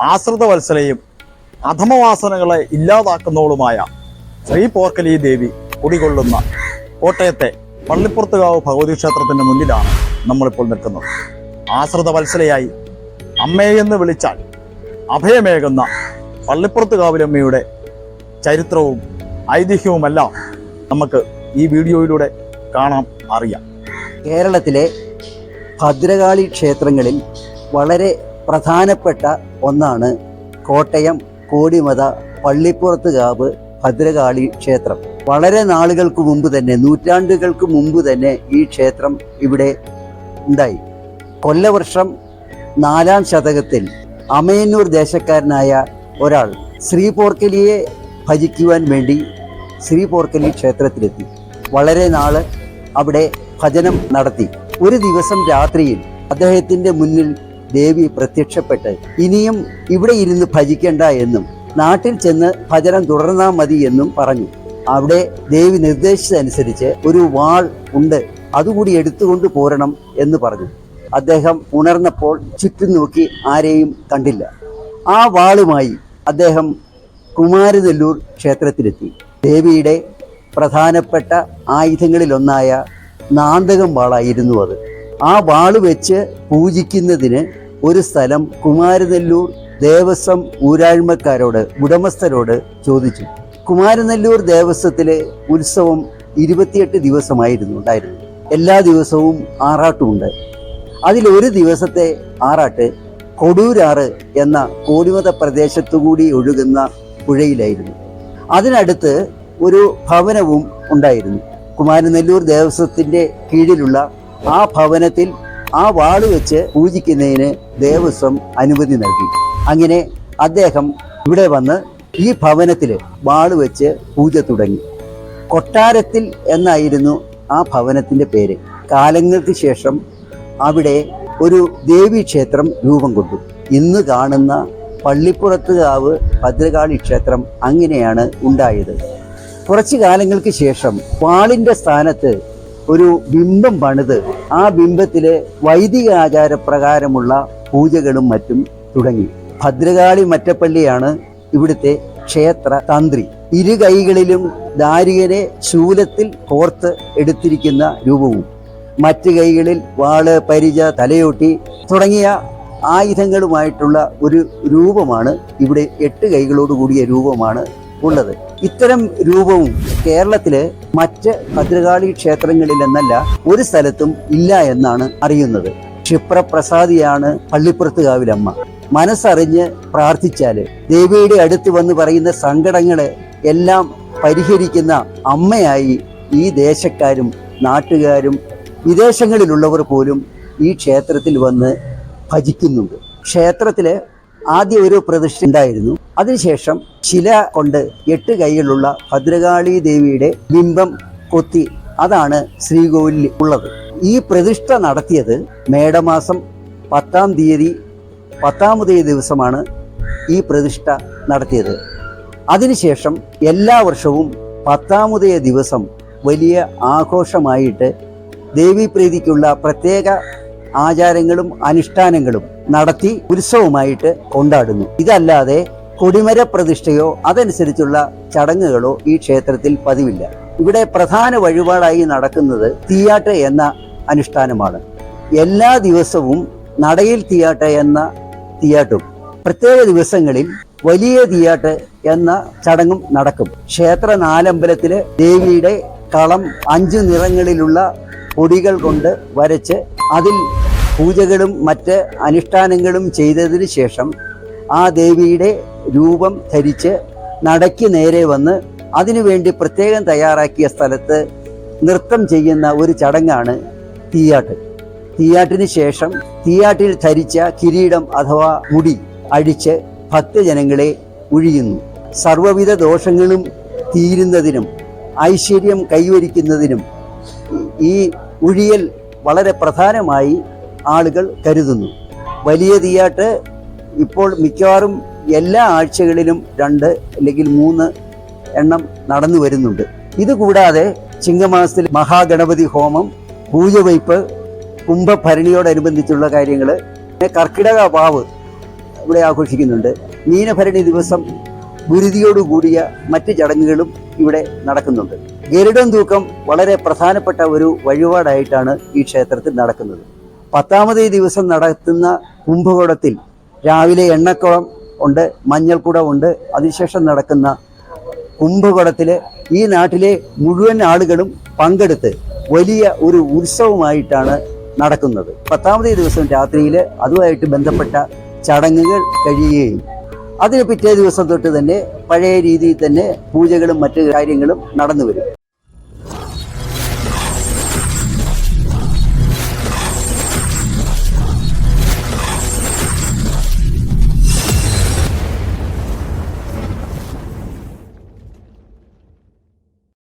ആശ്രിതവത്സലയും അധമവാസനകളെ ഇല്ലാതാക്കുന്നവളുമായ ശ്രീ പോർക്കലി ദേവി കുടികൊള്ളുന്ന കോട്ടയത്തെ പള്ളിപ്പുറത്തുകാവ് ഭഗവതി ക്ഷേത്രത്തിൻ്റെ മുന്നിലാണ് നമ്മളിപ്പോൾ നിൽക്കുന്നത്. ആശ്രിതവത്സലയായി അമ്മയെന്ന് വിളിച്ചാൽ അഭയമേകുന്ന പള്ളിപ്പുറത്തുകാവിലമ്മയുടെ ചരിത്രവും ഐതിഹ്യവുമെല്ലാം നമുക്ക് ഈ വീഡിയോയിലൂടെ കാണാം, അറിയാം. കേരളത്തിലെ ഭദ്രകാളി ക്ഷേത്രങ്ങളിൽ വളരെ പ്രധാനപ്പെട്ട ഒന്നാണ് കോട്ടയം കോടിമത പള്ളിപ്പുറത്തുകാവ് ഭദ്രകാളി ക്ഷേത്രം. വളരെ നാളുകൾക്ക് മുമ്പ് തന്നെ, നൂറ്റാണ്ടുകൾക്ക് മുമ്പ് തന്നെ ഈ ക്ഷേത്രം ഇവിടെ ഉണ്ടായി. കൊല്ലവർഷം 4-ാം ശതകത്തിൽ അമയന്നൂർ ദേശക്കാരനായ ഒരാൾ ശ്രീ പോർക്കലിയെ ഭജിക്കുവാൻ വേണ്ടി ശ്രീ പോർക്കലി ക്ഷേത്രത്തിലെത്തി. വളരെ നാള് അവിടെ ഭജനം നടത്തി. ഒരു ദിവസം രാത്രിയിൽ അദ്ദേഹത്തിൻ്റെ മുന്നിൽ ദേവി പ്രത്യക്ഷപ്പെട്ട് ഇനിയും ഇവിടെ ഇരുന്ന് ഭജിക്കേണ്ട എന്നും നാട്ടിൽ ചെന്ന് ഭജനം തുടർന്നാൽ മതി എന്നും പറഞ്ഞു. അവിടെ ദേവി നിർദ്ദേശിച്ചതനുസരിച്ച് ഒരു വാൾ ഉണ്ട്, അതുകൂടി എടുത്തുകൊണ്ട് പോരണം എന്ന് പറഞ്ഞു. അദ്ദേഹം ഉണർന്നപ്പോൾ ചുറ്റും നോക്കി ആരെയും കണ്ടില്ല. ആ വാളുമായി അദ്ദേഹം കുമാരനെല്ലൂർ ക്ഷേത്രത്തിലെത്തി. ദേവിയുടെ പ്രധാനപ്പെട്ട ആയുധങ്ങളിലൊന്നായ നാന്തകം വാളായിരുന്നു അത്. ആ വാള് വെച്ച് പൂജിക്കുന്നതിന് ഒരു സ്ഥലം കുമാരനെല്ലൂർ ദേവസ്വം ഊരാഴ്മക്കാരോട്, ഉടമസ്ഥരോട് ചോദിച്ചു. കുമാരനെല്ലൂർ ദേവസ്വത്തിലെ ഉത്സവം 28 ദിവസമായിരുന്നു ഉണ്ടായിരുന്നു. എല്ലാ ദിവസവും ആറാട്ടുമുണ്ട്. അതിലൊരു ദിവസത്തെ ആറാട്ട് കൊടൂരാറ് എന്ന കോടിമത പ്രദേശത്തുകൂടി ഒഴുകുന്ന പുഴയിലായിരുന്നു. അതിനടുത്ത് ഒരു ഭവനവും ഉണ്ടായിരുന്നു. കുമാരനെല്ലൂർ ദേവസ്വത്തിൻ്റെ കീഴിലുള്ള ആ ഭവനത്തിൽ ആ വാള് വെച്ച് പൂജിക്കുന്നതിന് ദേവസ്വം അനുമതി നൽകി. അങ്ങനെ അദ്ദേഹം ഇവിടെ വന്ന് ഈ ഭവനത്തിൽ വാള് വെച്ച് പൂജ തുടങ്ങി. കൊട്ടാരത്തിൽ എന്നായിരുന്നു ആ ഭവനത്തിൻ്റെ പേര്. കാലങ്ങൾക്ക് ശേഷം അവിടെ ഒരു ദേവീക്ഷേത്രം രൂപം കൊണ്ടു. ഇന്ന് കാണുന്ന പള്ളിപ്പുറത്തുകാവ് ഭദ്രകാളി ക്ഷേത്രം അങ്ങനെയാണ് ഉണ്ടായത്. കുറച്ചു കാലങ്ങൾക്ക് ശേഷം വാളിൻ്റെ സ്ഥാനത്ത് ഒരു ബിംബം പണിത് ആ ബിംബത്തിലെ വൈദിക ആചാരപ്രകാരമുള്ള പൂജകളും മറ്റും തുടങ്ങി. ഭദ്രകാളി മറ്റപ്പള്ളിയാണ് ഇവിടുത്തെ ക്ഷേത്ര തന്ത്രി. ഇരു കൈകളിലും ദാരികനെ ശൂലത്തിൽ കോർത്ത് എടുത്തിരിക്കുന്ന രൂപവും മറ്റു കൈകളിൽ വാള്, പരിച, തലയോട്ടി തുടങ്ങിയ ആയുധങ്ങളുമായിട്ടുള്ള ഒരു രൂപമാണ് ഇവിടെ. 8 കൈകളോടുകൂടിയ രൂപമാണ് ഉള്ളത്. ഇത്തരം രൂപവും കേരളത്തിലെ മറ്റ് ഭദ്രകാളി ക്ഷേത്രങ്ങളിലെന്നല്ല ഒരു സ്ഥലത്തും ഇല്ല എന്നാണ് അറിയുന്നത്. ക്ഷിപ്രപ്രസാദിയാണ് പള്ളിപ്പുറത്തുകാവിലമ്മ. മനസ്സറിഞ്ഞ് പ്രാർത്ഥിച്ചാൽ ദേവിയുടെ അടുത്ത് വന്ന് പറയുന്ന സങ്കടങ്ങളെ എല്ലാം പരിഹരിക്കുന്ന അമ്മയായി ഈ ദേശക്കാരും നാട്ടുകാരും വിദേശങ്ങളിലുള്ളവർ പോലും ഈ ക്ഷേത്രത്തിൽ വന്ന് ഭജിക്കുന്നുണ്ട്. ക്ഷേത്രത്തിൽ ആദ്യം ഒരു പ്രതിഷ്ഠ ഉണ്ടായിരുന്നു. അതിനുശേഷം ശില കൊണ്ട് 8 കൈകളുള്ള ഭദ്രകാളി ദേവിയുടെ ബിംബം കൊത്തി അതാണ് ശ്രീകോവിലിൽ ഉള്ളത്. ഈ പ്രതിഷ്ഠ നടത്തിയത് മേടമാസം 10-ാം തീയതി 10-ാമതേ ദിവസമാണ് ഈ പ്രതിഷ്ഠ നടത്തിയത്. അതിനുശേഷം എല്ലാ വർഷവും 10-ാമതേ ദിവസം വലിയ ആഘോഷമായിട്ട് ദേവീപ്രീതിക്കുള്ള പ്രത്യേക ആചാരങ്ങളും അനുഷ്ഠാനങ്ങളും നടത്തി ഉത്സവമായിട്ട് കൊണ്ടാടുന്നു. ഇതല്ലാതെ കൊടിമര പ്രതിഷ്ഠയോ അതനുസരിച്ചുള്ള ചടങ്ങുകളോ ഈ ക്ഷേത്രത്തിൽ പതിവില്ല. ഇവിടെ പ്രധാന വഴിപാടായി നടക്കുന്നത് തീയാട്ട് എന്ന അനുഷ്ഠാനമാണ്. എല്ലാ ദിവസവും നടയിൽ തീയാട്ട് എന്ന തീയാട്ടും പ്രത്യേക ദിവസങ്ങളിൽ വലിയ തീയാട്ട് എന്ന ചടങ്ങും നടക്കും. ക്ഷേത്ര നാലമ്പലത്തില് ദേവിയുടെ കളം 5 നിറങ്ങളിലുള്ള പൊടികൾ കൊണ്ട് വരച്ച് അതിൽ പൂജകളും മറ്റ് അനുഷ്ഠാനങ്ങളും ചെയ്തതിന് ശേഷം ആ ദേവിയുടെ രൂപം ധരിച്ച് നടയ്ക്ക് നേരെ വന്ന് അതിനുവേണ്ടി പ്രത്യേകം തയ്യാറാക്കിയ സ്ഥലത്ത് നൃത്തം ചെയ്യുന്ന ഒരു ചടങ്ങാണ് തീയാട്ട്. തീയാട്ടിന് ശേഷം തീയാട്ടിൽ ധരിച്ച കിരീടം അഥവാ മുടി അഴിച്ച് ഭക്തജനങ്ങളെ ഒഴിയുന്നു. സർവ്വവിധ ദോഷങ്ങളും തീരുന്നതിനും ഐശ്വര്യം കൈവരിക്കുന്നതിനും ഈ ഒഴിയൽ വളരെ പ്രധാനമായി ആളുകൾ കരുതുന്നു. വലിയ തീയാട്ട് ഇപ്പോൾ മിക്കവാറും എല്ലാ ആഴ്ചകളിലും 2 അല്ലെങ്കിൽ 3 എണ്ണം നടന്നു വരുന്നുണ്ട്. ഇതുകൂടാതെ ചിങ്ങമാസത്തിൽ മഹാഗണപതി ഹോമം, പൂജവയ്പ്, കുംഭഭരണിയോടനുബന്ധിച്ചുള്ള കാര്യങ്ങൾ, കർക്കിടക വാവ് ഇവിടെ ആഘോഷിക്കുന്നുണ്ട്. മീനഭരണി ദിവസം ഗുരുതിയോടുകൂടിയ മറ്റ് ചടങ്ങുകളും ഇവിടെ നടക്കുന്നുണ്ട്. ഗരുഡൻ തൂക്കം വളരെ പ്രധാനപ്പെട്ട ഒരു വഴിപാടായിട്ടാണ് ഈ ക്ഷേത്രത്തിൽ നടക്കുന്നത്. 10ാമത് ദിവസം നടത്തുന്ന കുംഭകുടത്തിൽ രാവിലെ എണ്ണക്കുളം ഉണ്ട്, മഞ്ഞൾക്കുടം ഉണ്ട്. അതിനുശേഷം നടക്കുന്ന കുംഭകുടത്തിൽ ഈ നാട്ടിലെ മുഴുവൻ ആളുകളും പങ്കെടുത്ത് വലിയ ഒരു ഉത്സവമായിട്ടാണ് നടക്കുന്നത്. 10ാമത് ദിവസം രാത്രിയിൽ അതുമായിട്ട് ബന്ധപ്പെട്ട ചടങ്ങുകൾ കഴിയുകയും അതിന് പിറ്റേ ദിവസം തൊട്ട് തന്നെ പഴയ രീതിയിൽ തന്നെ പൂജകളും മറ്റു കാര്യങ്ങളും നടന്നു വരും.